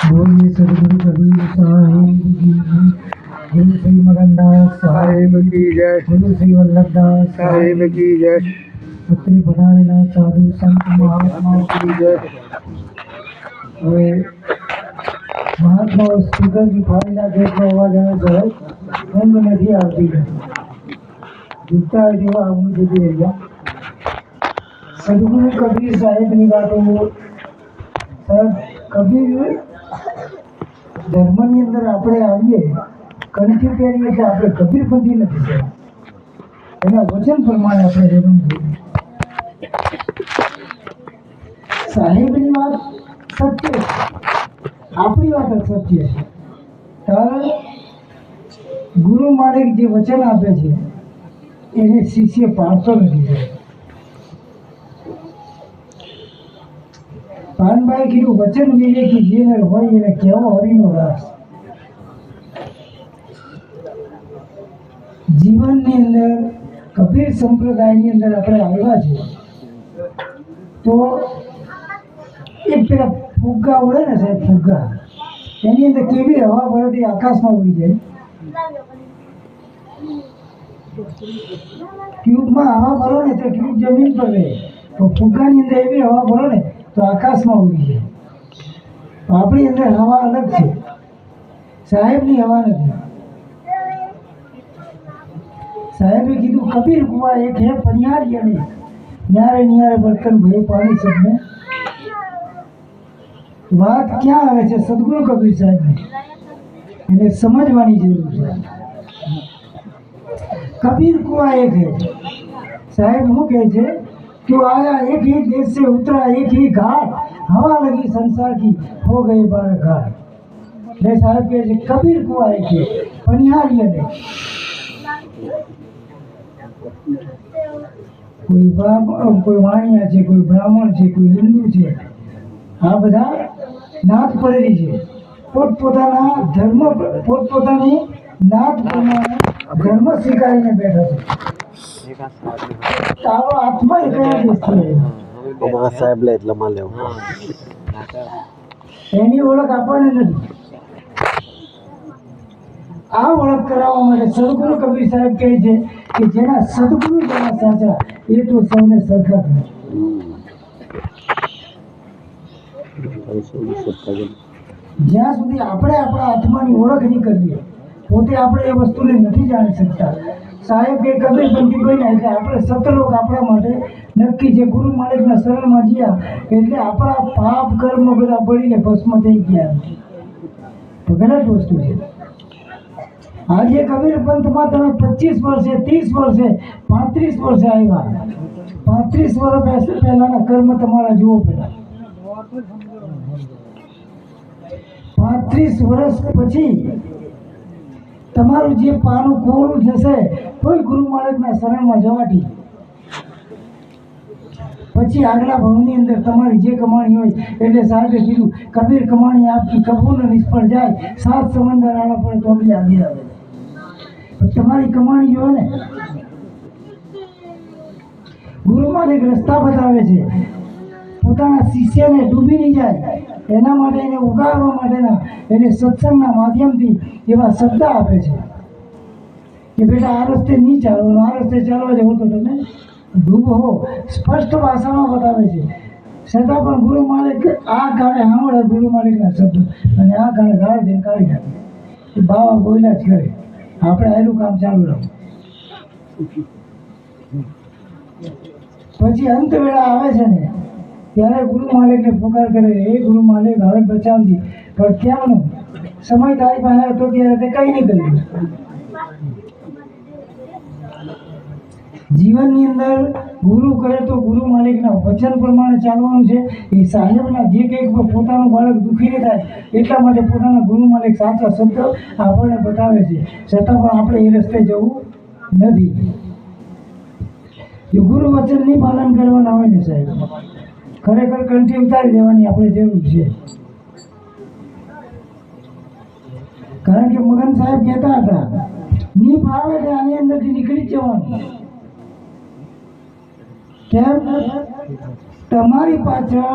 बोलिए सदगुरु कबीर साहिब की जय। गुरु श्री मगनदास साहिब की जय। गुरु श्री वल्लभदास साहिब की जय। पुत्री बनाना साधु संत महात्माओं की जय। महात्मा स्पीकर की फाइल गेट में अवाज आने पर ઊંઘ નથી આવતી, જીવતા હોય તેવા ઊંઘ જતી રહી જાય। સદગુરુ કબીર સાહેબની વાતો સાહેબ કબીર ધર્મની અંદર આપણે આવીએ કંઠી પહેરીએ એટલે આપણે કબીરપંથી નથી સાહેબ, એના વચન પ્રમાણે આપણે રહેવું જોઈએ। સાહેબની વાત સત્ય છે, આપણી વાત અસત્ય છે। કારણ ગુરુ માલિક જે વચન આપે છે એને શિષ્ય પાડતો નથી। પાનભાઈ કીધું વચન વિવેકી જે નર હોય એને કેવો હરિનો રાસ। જીવનની અંદર કબીર સંપ્રદાયની અંદર આપણે આવ્યા છે તો એક પેલા ફુગ્ગા ઉડે ને સાહેબ, ફુગ્ગા એની અંદર કેવી હવા ભરતી આકાશમાં ઉડી જાય। ટ્યુબમાં હવા ભરો ને તો ટ્યુબ જમીન પર રહે, તો ફુગ્ગાની અંદર એવી હવા ભરો ને તો આકાશમાં ઉડી જાય। તો આપણી અંદર હવા અલગ છે, સાહેબની હવા નથી। સાહેબે કીધું કબીર કુવા એક હે પનિહારી અને ન્યારે ન્યારે બર્તન ભય પાણી સબને। વાત ક્યાં આવે છે? સદગુરુ કબીર સાહેબની, એને સમજવાની જરૂર છે। कबीर कुआ एक है साहेब, वो कहे छे तू आया एक ही देश से उतरा एक ही घाट, हवा लगी संसार की हो गए 12 घाट। ले साहेब कहे छे कबीर कुआ एक है पनिहारी ने कोई वाणिया छे, कोई ब्राह्मण छे, कोई हिंदू छे, आ बधा नाथ पड़ेली छे। पोतपोताना धर्म पोतपोतानी नाथ प्रमाणे धर्म स्वीकारीने बैठा छे। तारो आत्मा एक देश छे અમારા સાહેબ લે એટલે માં લેવું, એની ઓળખ આપણને નથી। આ ઓળખ કરાવવા માટે સદગુરુ કબીર સાહેબ કહે છે કે જેના સદગુરુ જેના સાચા એ તો સૌને સરખા કરે। જ્યાં સુધી આપણે આપણા આત્માની ઓળખ નહીં કરીએ, પોતે આપણે એ વસ્તુને નથી જાણી શકતા। સાહેબ કે કબીરપંથી બન્યા એટલે આપણે સતલોક આપણા માટે નક્કી છે। ગુરુ માલિકના શરણમાં ગયા એટલે આપણા પાપ કર્મ બધા બળીને ભસ્મ થઈ ગયા। તો ગલત વસ્તુ છે। આજે કબીર પંથમાં તમે 25 વર્ષે 30 વર્ષે 35 વર્ષે આવ્યા, 35 વર્ષ પહેલાના કર્મ તમારા જુઓ પહેલા। 35 વર્ષ પછી તમારું જે પાનું કોળું જશે તોય ગુરુ માલિકના શરણમાં જવાથી પછી આગલા ભવની અંદર તમારી જે કમાણી હોય એટલે સાહેબે કીધું કબીર કમાણી આપકી કભૂ ન નિષ્ફળ જાય, 7 સમંદર આડા પડે તો બી આગે આવે। તમારી કમાણી જો ને ગુરુ માલિક રસ્તા બતાવે છે, પોતાના શિષ્યને ડૂબી નહીં જાય એના માટે એને ઉગારવા માટેના એને સત્સંગના માધ્યમથી એવા શબ્દ આપે છે કે બેટા આ રસ્તે નહીં ચાલો, આ રસ્તે ચાલવા જવો તો તમે ડૂબો। સ્પષ્ટ ભાષામાં બતાવે છે, છતાં પણ ગુરુ માલિક આ ગાળે સાંભળે ગુરુ માલિકના શબ્દ અને આ ગાળે ગાળ દે કાઢી નાખે। બાવા બોલ્યા જ કરે, આપણે એનું કામ ચાલુ રાખવું। પછી અંત વેળા આવે છે ને ત્યારે ગુરુ માલિકને પુકાર કરે, હે ગુરુ માલિક હવે બચાવજી, પણ કેમનું? સમય તારી પાસે હતો ત્યારે તે કઈ નહીં કર્યું। જીવનની અંદર ગુરુ કરે તો ગુરુ માલિકના વચન પ્રમાણે ચાલવાનું છે। એ સાહેબના જે કંઈક પોતાનું બાળક દુઃખી ન થાય એટલા માટે પોતાના ગુરુ માલિક સાચા શબ્દ આપણને બતાવે છે, છતાં પણ આપણે એ રસ્તે જવું નથી। જો ગુરુ વચનની પાલન કરવાના હોય ને સાહેબ, ખરેખર કંઠી ઉતારી દેવાની આપણે જરૂર છે। કારણ કે મગન સાહેબ કહેતા હતા ની ભાવે એટલે આની અંદરથી નીકળી જ જવાનું। કેમ? તમારી પાછળ